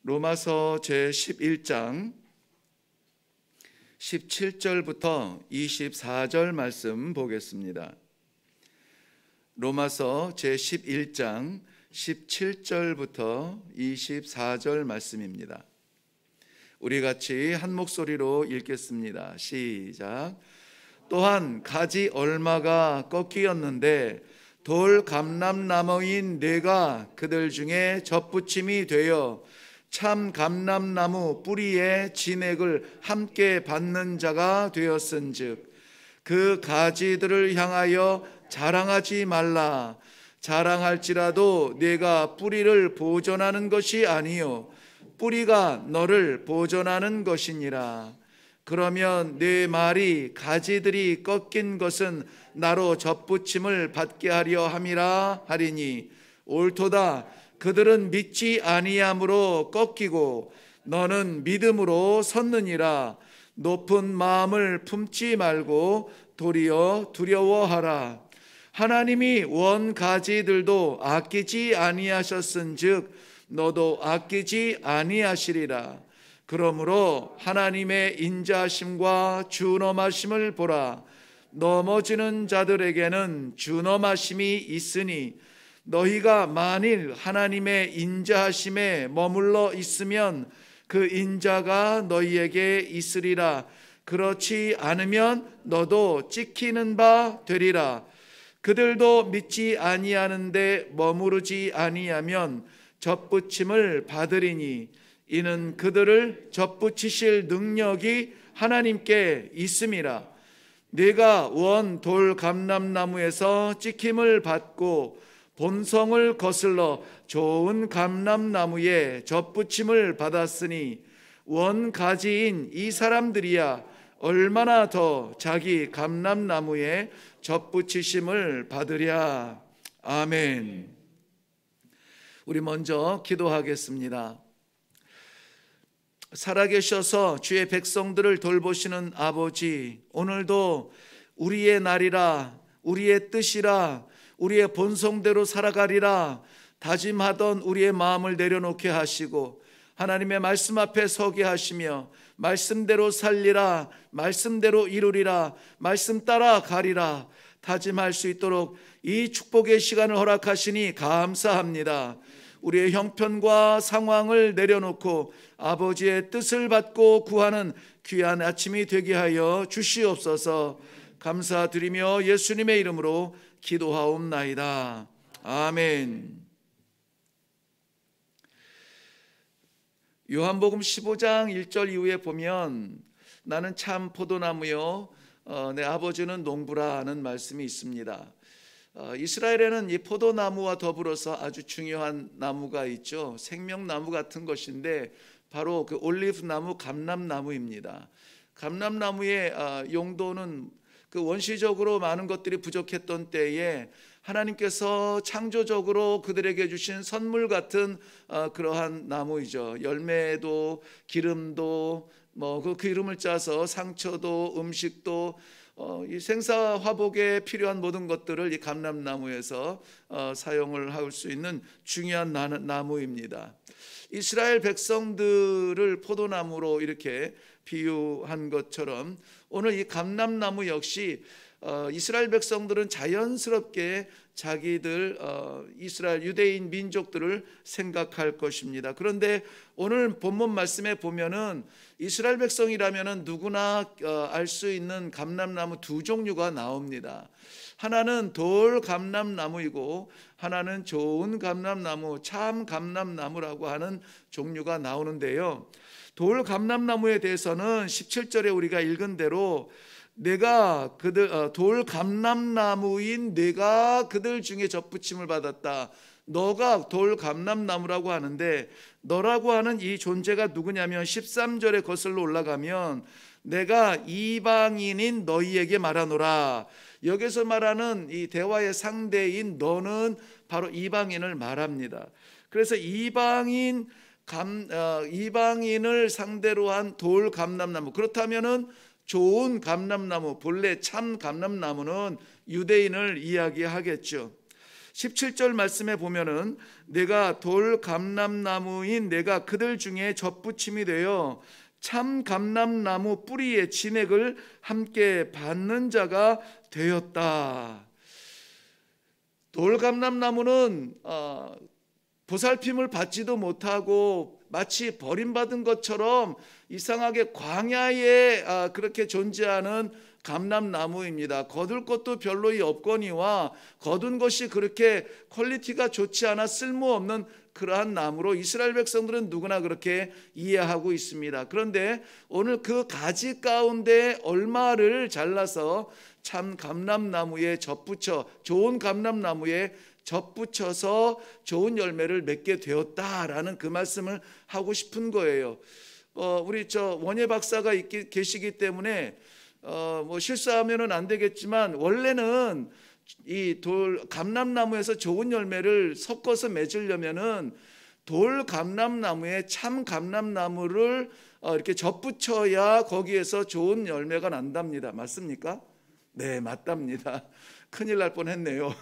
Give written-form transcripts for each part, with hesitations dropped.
로마서 제11장 17절부터 24절 말씀 보겠습니다. 로마서 제11장 17절부터 24절 말씀입니다. 우리 같이 한 목소리로 읽겠습니다. 시작. 또한 가지 얼마가 꺾이었는데 돌 감람나무인 내가 그들 중에 접붙임이 되어 참 감람나무 뿌리의 진액을 함께 받는 자가 되었은즉 그 가지들을 향하여 자랑하지 말라. 자랑할지라도 내가 뿌리를 보존하는 것이 아니요 뿌리가 너를 보존하는 것이니라. 그러면 내 말이 가지들이 꺾인 것은 나로 접붙임을 받게 하려 함이라 하리니 옳도다. 그들은 믿지 아니함으로 꺾이고 너는 믿음으로 섰느니라. 높은 마음을 품지 말고 도리어 두려워하라. 하나님이 원 가지들도 아끼지 아니하셨은즉 너도 아끼지 아니하시리라. 그러므로 하나님의 인자하심과 준엄하심을 보라. 넘어지는 자들에게는 준엄하심이 있으니 너희가 만일 하나님의 인자하심에 머물러 있으면 그 인자가 너희에게 있으리라. 그렇지 않으면 너도 찍히는 바 되리라. 그들도 믿지 아니하는데 머무르지 아니하면 접붙임을 받으리니 이는 그들을 접붙이실 능력이 하나님께 있음이라. 네가 원 돌 감람나무에서 찍힘을 받고 본성을 거슬러 좋은 감람나무에 접붙임을 받았으니 원 가지인 이 사람들이야 얼마나 더 자기 감람나무에 접붙이심을 받으랴. 아멘. 우리 먼저 기도하겠습니다. 살아계셔서 주의 백성들을 돌보시는 아버지, 오늘도 우리의 날이라, 우리의 뜻이라, 우리의 본성대로 살아가리라 다짐하던 우리의 마음을 내려놓게 하시고 하나님의 말씀 앞에 서게 하시며 말씀대로 살리라, 말씀대로 이루리라, 말씀 따라 가리라 다짐할 수 있도록 이 축복의 시간을 허락하시니 감사합니다. 우리의 형편과 상황을 내려놓고 아버지의 뜻을 받고 구하는 귀한 아침이 되게 하여 주시옵소서. 감사드리며 예수님의 이름으로 기도하옵나이다. 아멘. 요한복음 15장 1절 이후에 보면 나는 참 포도나무요 내 아버지는 농부라는 말씀이 있습니다. 이스라엘에는 이 포도나무와 더불어서 아주 중요한 나무가 있죠. 생명나무 같은 것인데 바로 그 올리브나무, 감람나무입니다. 감람나무의 용도는 그 원시적으로 많은 것들이 부족했던 때에 하나님께서 창조적으로 그들에게 주신 선물 같은 그러한 나무이죠. 열매도 기름도 그 기름을 짜서 상처도 음식도 이 생사 화복에 필요한 모든 것들을 이 감람나무에서 사용을 할 수 있는 중요한 나무입니다. 이스라엘 백성들을 포도나무로 이렇게 비유한 것처럼 오늘 이 감람나무 역시 이스라엘 백성들은 자연스럽게 자기들 이스라엘 유대인 민족들을 생각할 것입니다. 그런데 오늘 본문 말씀에 보면은 이스라엘 백성이라면은 누구나 알 수 있는 감람나무 두 종류가 나옵니다. 하나는 돌 감람나무이고 하나는 좋은 감람나무, 참 감람나무라고 하는 종류가 나오는데요. 돌 감람나무에 대해서는 17절에 우리가 읽은 대로 내가 그들 돌 감람나무인 내가 그들 중에 접붙임을 받았다. 너가 돌 감람나무라고 하는데 너라고 하는 이 존재가 누구냐면 13절에 거슬러 올라가면 내가 이방인인 너희에게 말하노라. 여기서 말하는 이 대화의 상대인 너는 바로 이방인을 말합니다. 그래서 이방인을 상대로 한 돌 감람나무, 그렇다면은 좋은 감람나무, 본래 참 감람나무는 유대인을 이야기하겠죠. 17절 말씀에 보면은 내가 돌 감람나무인 내가 그들 중에 접붙임이 되어 참 감람나무 뿌리의 진액을 함께 받는 자가 되었다. 돌 감람나무는 보살핌을 받지도 못하고 마치 버림받은 것처럼 이상하게 광야에 그렇게 존재하는 감람나무입니다. 거둘 것도 별로 없거니와 거둔 것이 그렇게 퀄리티가 좋지 않아 쓸모없는 그러한 나무로 이스라엘 백성들은 누구나 그렇게 이해하고 있습니다. 그런데 오늘 그 가지 가운데 얼마를 잘라서 참 감람나무에 접붙여 좋은 감람나무에 접붙여서 좋은 열매를 맺게 되었다라는 그 말씀을 하고 싶은 거예요. 우리 원예 박사가 계시기 때문에 뭐 실수하면은 안 되겠지만 원래는 이 감람나무에서 좋은 열매를 섞어서 맺으려면은 돌 감람나무에 참 감람나무를 이렇게 접붙여야 거기에서 좋은 열매가 난답니다. 맞습니까? 네, 맞답니다. 큰일 날 뻔했네요.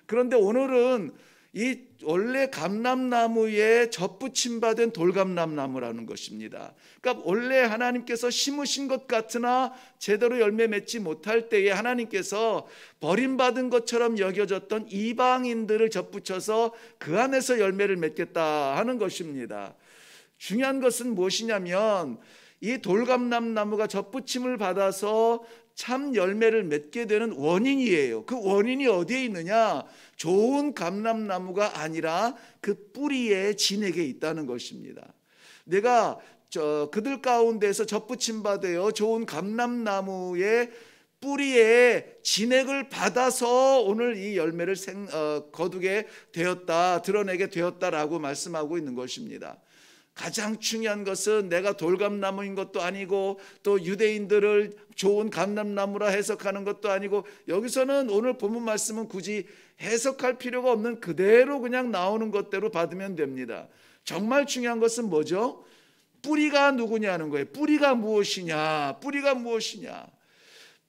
그런데 오늘은 이 원래 감람나무에 접붙임 받은 돌감람나무라는 것입니다. 그러니까 원래 하나님께서 심으신 것 같으나 제대로 열매 맺지 못할 때에 하나님께서 버림받은 것처럼 여겨졌던 이방인들을 접붙여서 그 안에서 열매를 맺겠다 하는 것입니다. 중요한 것은 무엇이냐면 이 돌감람나무가 접붙임을 받아서 참 열매를 맺게 되는 원인이에요. 그 원인이 어디에 있느냐? 좋은 감람나무가 아니라 그 뿌리의 진액에 있다는 것입니다. 내가 그들 가운데서 접붙임 받아요 좋은 감람나무의 뿌리에 진액을 받아서 오늘 이 열매를 거두게 되었다, 드러내게 되었다라고 말씀하고 있는 것입니다. 가장 중요한 것은 내가 돌감나무인 것도 아니고 또 유대인들을 좋은 감람나무라 해석하는 것도 아니고 여기서는 오늘 본문 말씀은 굳이 해석할 필요가 없는 그대로 그냥 나오는 것대로 받으면 됩니다. 정말 중요한 것은 뭐죠? 뿌리가 누구냐는 거예요. 뿌리가 무엇이냐? 뿌리가 무엇이냐?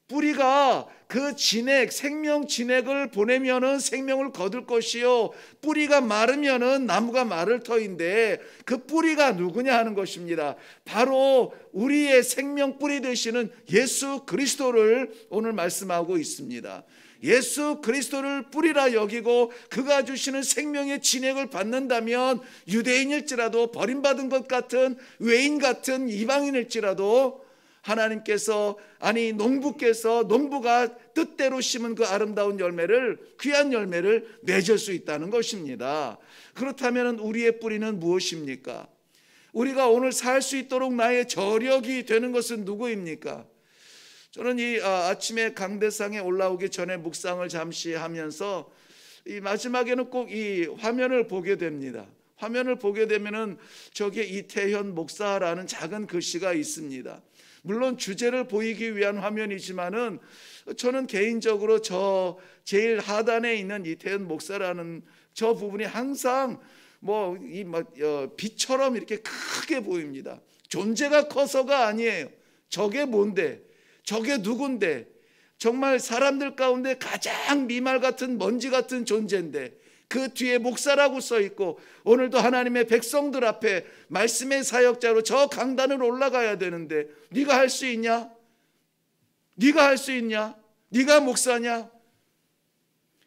뿌리가 그 진액, 생명 진액을 보내면은 생명을 거둘 것이요, 뿌리가 마르면은 나무가 마를 터인데 그 뿌리가 누구냐 하는 것입니다. 바로 우리의 생명 뿌리 되시는 예수 그리스도를 오늘 말씀하고 있습니다. 예수 그리스도를 뿌리라 여기고 그가 주시는 생명의 진액을 받는다면 유대인일지라도 버림받은 것 같은 외인 같은 이방인일지라도 하나님께서 농부가 뜻대로 심은 그 아름다운 열매를, 귀한 열매를 맺을 수 있다는 것입니다. 그렇다면 우리의 뿌리는 무엇입니까? 우리가 오늘 살 수 있도록 나의 저력이 되는 것은 누구입니까? 저는 이 아침에 강대상에 올라오기 전에 묵상을 잠시 하면서 이 마지막에는 꼭 이 화면을 보게 됩니다. 화면을 보게 되면은 저기에 이태현 목사라는 작은 글씨가 있습니다. 물론 주제를 보이기 위한 화면이지만은 저는 개인적으로 저 제일 하단에 있는 이태현 목사라는 저 부분이 항상 빛처럼 이렇게 크게 보입니다. 존재가 커서가 아니에요. 저게 뭔데? 저게 누군데? 정말 사람들 가운데 가장 미말 같은 먼지 같은 존재인데 그 뒤에 목사라고 써 있고 오늘도 하나님의 백성들 앞에 말씀의 사역자로 저 강단을 올라가야 되는데 네가 할 수 있냐? 네가 할 수 있냐? 네가 목사냐?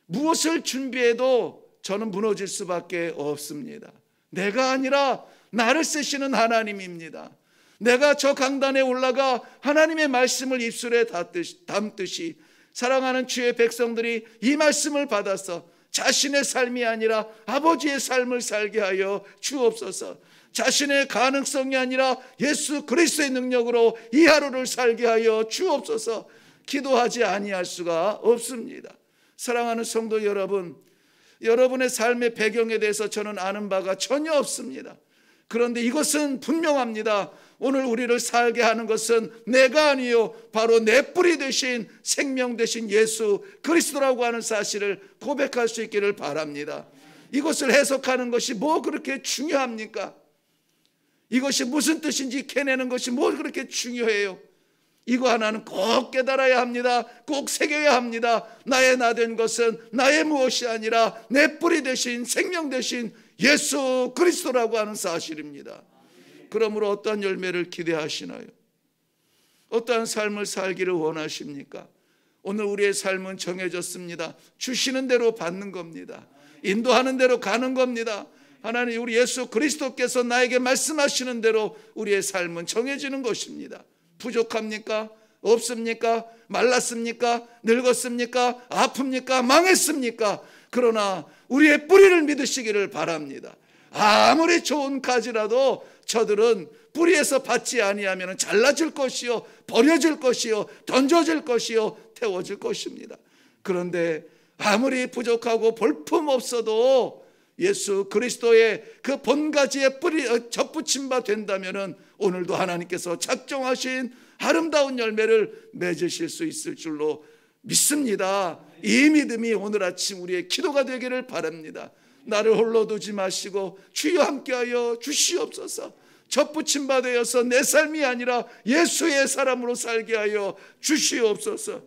무엇을 준비해도 저는 무너질 수밖에 없습니다. 내가 아니라 나를 쓰시는 하나님입니다. 내가 저 강단에 올라가 하나님의 말씀을 입술에 담듯이 사랑하는 주의 백성들이 이 말씀을 받아서 자신의 삶이 아니라 아버지의 삶을 살게 하여 주옵소서. 자신의 가능성이 아니라 예수 그리스도의 능력으로 이 하루를 살게 하여 주옵소서. 기도하지 아니할 수가 없습니다. 사랑하는 성도 여러분, 여러분의 삶의 배경에 대해서 저는 아는 바가 전혀 없습니다. 그런데 이것은 분명합니다. 오늘 우리를 살게 하는 것은 내가 아니요 바로 내 뿌리 되신 생명 되신 예수 그리스도라고 하는 사실을 고백할 수 있기를 바랍니다. 이것을 해석하는 것이 뭐 그렇게 중요합니까? 이것이 무슨 뜻인지 캐내는 것이 뭐 그렇게 중요해요? 이거 하나는 꼭 깨달아야 합니다. 꼭 새겨야 합니다. 나의 나 된 것은 나의 무엇이 아니라 내 뿌리 대신 생명 대신 예수 그리스도라고 하는 사실입니다. 그러므로 어떠한 열매를 기대하시나요? 어떠한 삶을 살기를 원하십니까? 오늘 우리의 삶은 정해졌습니다. 주시는 대로 받는 겁니다. 인도하는 대로 가는 겁니다. 하나님, 우리 예수 그리스도께서 나에게 말씀하시는 대로 우리의 삶은 정해지는 것입니다. 부족합니까? 없습니까? 말랐습니까? 늙었습니까? 아픕니까? 망했습니까? 그러나 우리의 뿌리를 믿으시기를 바랍니다. 아무리 좋은 가지라도 저들은 뿌리에서 받지 아니하면 잘라질 것이요, 버려질 것이요, 던져질 것이요, 태워질 것입니다. 그런데 아무리 부족하고 볼품 없어도 예수 그리스도의 그 본가지의 뿌리 접붙임 바 된다면 오늘도 하나님께서 작정하신 아름다운 열매를 맺으실 수 있을 줄로 믿습니다. 이 믿음이 오늘 아침 우리의 기도가 되기를 바랍니다. 나를 홀로 두지 마시고 주여 함께하여 주시옵소서. 접붙임 바 되어서 내 삶이 아니라 예수의 사람으로 살게 하여 주시옵소서.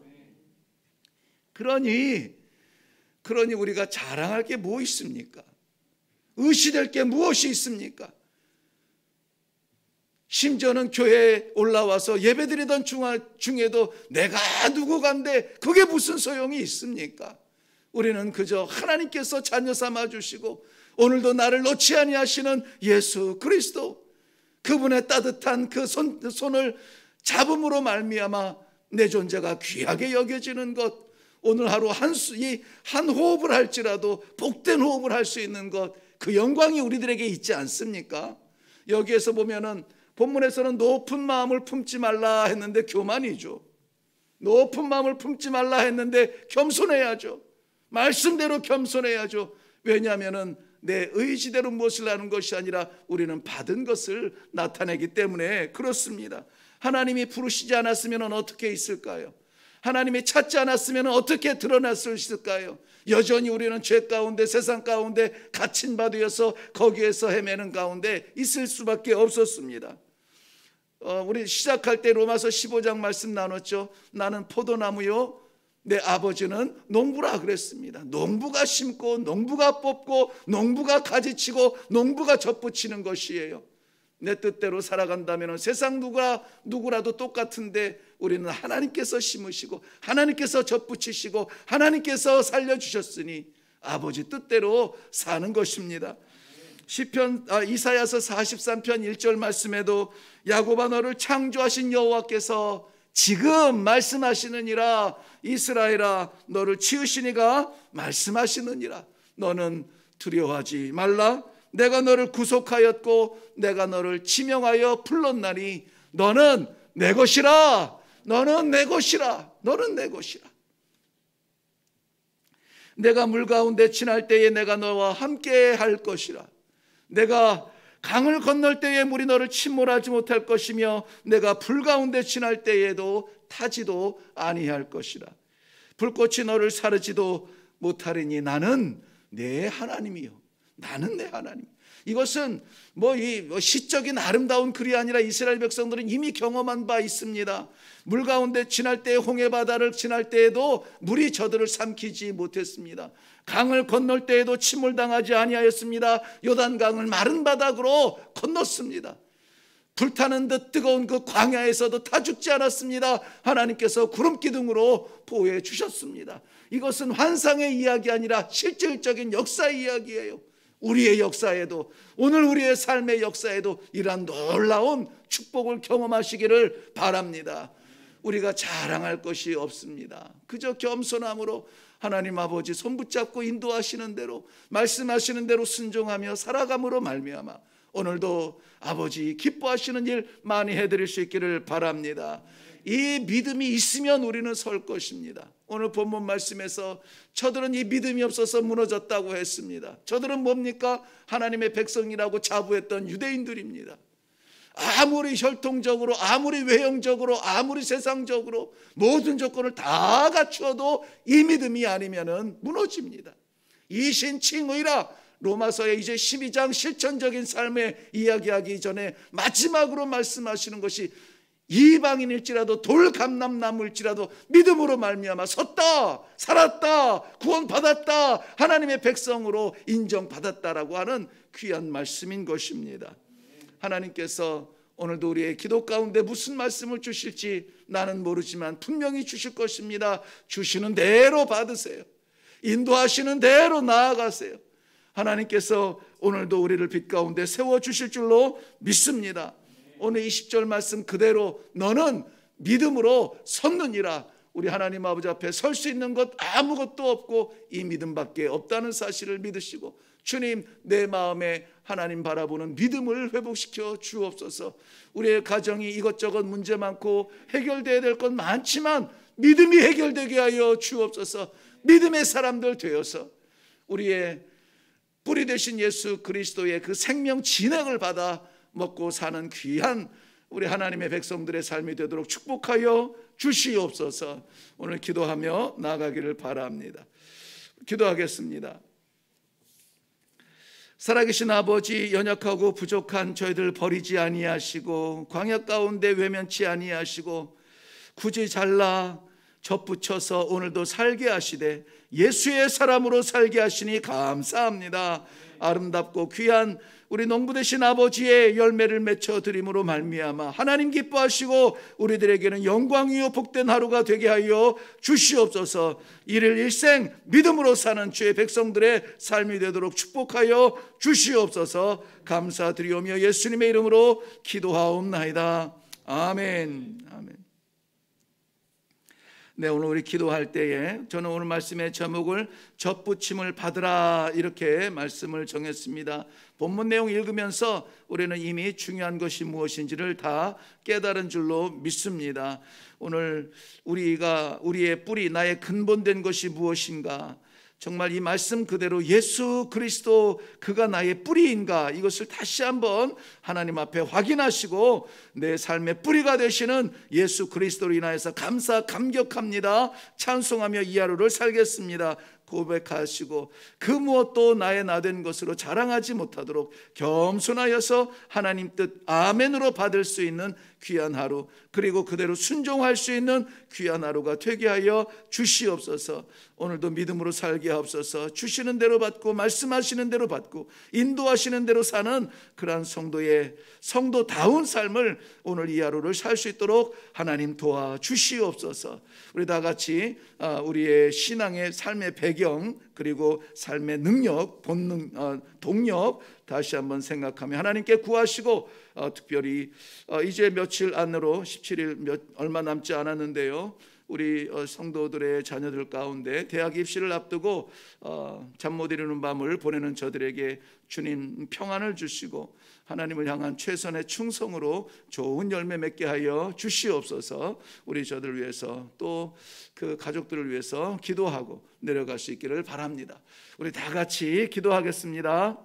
그러니 우리가 자랑할 게 뭐 있습니까? 의시될 게 무엇이 있습니까? 심지어는 교회에 올라와서 예배드리던 중에도 내가 누구간데 그게 무슨 소용이 있습니까? 우리는 그저 하나님께서 자녀 삼아 주시고 오늘도 나를 놓지 아니하시는 예수 그리스도, 그분의 따뜻한 그 손을 잡음으로 말미암아 내 존재가 귀하게 여겨지는 것, 오늘 하루 한 호흡을 할지라도 복된 호흡을 할 수 있는 것, 그 영광이 우리들에게 있지 않습니까? 여기에서 보면은 본문에서는 높은 마음을 품지 말라 했는데 교만이죠. 높은 마음을 품지 말라 했는데 겸손해야죠. 말씀대로 겸손해야죠. 왜냐하면은 내 의지대로 무엇을 하는 것이 아니라 우리는 받은 것을 나타내기 때문에 그렇습니다. 하나님이 부르시지 않았으면 어떻게 있을까요? 하나님이 찾지 않았으면 어떻게 드러날 수 있을까요? 여전히 우리는 죄 가운데, 세상 가운데 갇힌 바 되어서 거기에서 헤매는 가운데 있을 수밖에 없었습니다. 우리 시작할 때 로마서 15장 말씀 나눴죠. 나는 포도나무요, 내 아버지는 농부라 그랬습니다. 농부가 심고 농부가 뽑고 농부가 가지치고 농부가 접붙이는 것이에요. 내 뜻대로 살아간다면 세상 누구라도 똑같은데 우리는 하나님께서 심으시고 하나님께서 접붙이시고 하나님께서 살려주셨으니 아버지 뜻대로 사는 것입니다. 이사야서 43편 1절 말씀에도 야곱아 너를 창조하신 여호와께서 지금 말씀하시느니라, 이스라엘아 너를 지으시니가 말씀하시느니라. 너는 두려워하지 말라. 내가 너를 구속하였고 내가 너를 지명하여 불렀나니 너는 내 것이라. 너는 내 것이라. 너는 내 것이라. 내가 물 가운데 지날 때에 내가 너와 함께 할 것이라. 내가 강을 건널 때에 물이 너를 침몰하지 못할 것이며 내가 불 가운데 지날 때에도 타지도 아니할 것이라. 불꽃이 너를 사르지도 못하리니 나는 내 하나님이요. 나는 내 하나님. 이것은 시적인 아름다운 글이 아니라 이스라엘 백성들은 이미 경험한 바 있습니다. 물 가운데 지날 때, 홍해 바다를 지날 때에도 물이 저들을 삼키지 못했습니다. 강을 건널 때에도 침몰당하지 아니하였습니다. 요단강을 마른 바닥으로 건넜습니다. 불타는 듯 뜨거운 그 광야에서도 타 죽지 않았습니다. 하나님께서 구름 기둥으로 보호해 주셨습니다. 이것은 환상의 이야기 아니라 실질적인 역사의 이야기예요. 우리의 역사에도, 오늘 우리의 삶의 역사에도 이러한 놀라운 축복을 경험하시기를 바랍니다. 우리가 자랑할 것이 없습니다. 그저 겸손함으로 하나님 아버지 손 붙잡고 인도하시는 대로, 말씀하시는 대로 순종하며 살아감으로 말미암아 오늘도 아버지 기뻐하시는 일 많이 해드릴 수 있기를 바랍니다. 이 믿음이 있으면 우리는 설 것입니다. 오늘 본문 말씀에서 저들은 이 믿음이 없어서 무너졌다고 했습니다. 저들은 뭡니까? 하나님의 백성이라고 자부했던 유대인들입니다. 아무리 혈통적으로, 아무리 외형적으로, 아무리 세상적으로 모든 조건을 다 갖추어도 이 믿음이 아니면은 무너집니다. 이신칭의라, 로마서의 이제 12장 실천적인 삶의 이야기하기 전에 마지막으로 말씀하시는 것이 이방인일지라도 돌감람나무일지라도 믿음으로 말미암아 섰다, 살았다, 구원받았다, 하나님의 백성으로 인정받았다라고 하는 귀한 말씀인 것입니다. 하나님께서 오늘도 우리의 기도 가운데 무슨 말씀을 주실지 나는 모르지만 분명히 주실 것입니다. 주시는 대로 받으세요. 인도하시는 대로 나아가세요. 하나님께서 오늘도 우리를 빛 가운데 세워주실 줄로 믿습니다. 오늘 20절 말씀 그대로 너는 믿음으로 섰느니라. 우리 하나님 아버지 앞에 설 수 있는 것 아무것도 없고 이 믿음밖에 없다는 사실을 믿으시고, 주님, 내 마음에 하나님 바라보는 믿음을 회복시켜 주옵소서. 우리의 가정이 이것저것 문제 많고 해결돼야 될 것 많지만 믿음이 해결되게 하여 주옵소서. 믿음의 사람들 되어서 우리의 뿌리 되신 예수 그리스도의 그 생명 진액을 받아 먹고 사는 귀한 우리 하나님의 백성들의 삶이 되도록 축복하여 주시옵소서. 오늘 기도하며 나아가기를 바랍니다. 기도하겠습니다. 살아계신 아버지, 연약하고 부족한 저희들 버리지 아니하시고 광야 가운데 외면치 아니하시고 굳이 잘라 접붙여서 오늘도 살게 하시되 예수의 사람으로 살게 하시니 감사합니다. 아름답고 귀한 우리 농부 되신 아버지의 열매를 맺혀 드림으로 말미암아 하나님 기뻐하시고 우리들에게는 영광이요 복된 하루가 되게 하여 주시옵소서. 이를 일생 믿음으로 사는 주의 백성들의 삶이 되도록 축복하여 주시옵소서. 감사드리오며 예수님의 이름으로 기도하옵나이다. 아멘. 아멘. 네, 오늘 우리 기도할 때에 저는 오늘 말씀의 제목을 접붙임을 받으라 이렇게 말씀을 정했습니다. 본문 내용 읽으면서 우리는 이미 중요한 것이 무엇인지를 다 깨달은 줄로 믿습니다. 오늘 우리의 뿌리, 나의 근본된 것이 무엇인가? 정말 이 말씀 그대로 예수 그리스도 그가 나의 뿌리인가, 이것을 다시 한번 하나님 앞에 확인하시고 내 삶의 뿌리가 되시는 예수 그리스도로 인하여서 감격합니다. 찬송하며 이 하루를 살겠습니다 고백하시고 그 무엇도 나의 나된 것으로 자랑하지 못하도록 겸손하여서 하나님 뜻 아멘으로 받을 수 있는 귀한 하루, 그리고 그대로 순종할 수 있는 귀한 하루가 되게 하여 주시옵소서. 오늘도 믿음으로 살게 하옵소서. 주시는 대로 받고 말씀하시는 대로 받고 인도하시는 대로 사는 그러한 성도다운 삶을 오늘 이 하루를 살 수 있도록 하나님 도와주시옵소서. 우리 다 같이 우리의 신앙의 삶의 배경 그리고 삶의 능력, 본능, 동력 다시 한번 생각하며 하나님께 구하시고 특별히 이제 며칠 안으로 17일 얼마 남지 않았는데요, 우리 성도들의 자녀들 가운데 대학 입시를 앞두고 잠 못 이루는 밤을 보내는 저들에게 주님 평안을 주시고 하나님을 향한 최선의 충성으로 좋은 열매 맺게 하여 주시옵소서. 우리 저들 위해서 또 그 가족들을 위해서 기도하고 내려갈 수 있기를 바랍니다. 우리 다 같이 기도하겠습니다.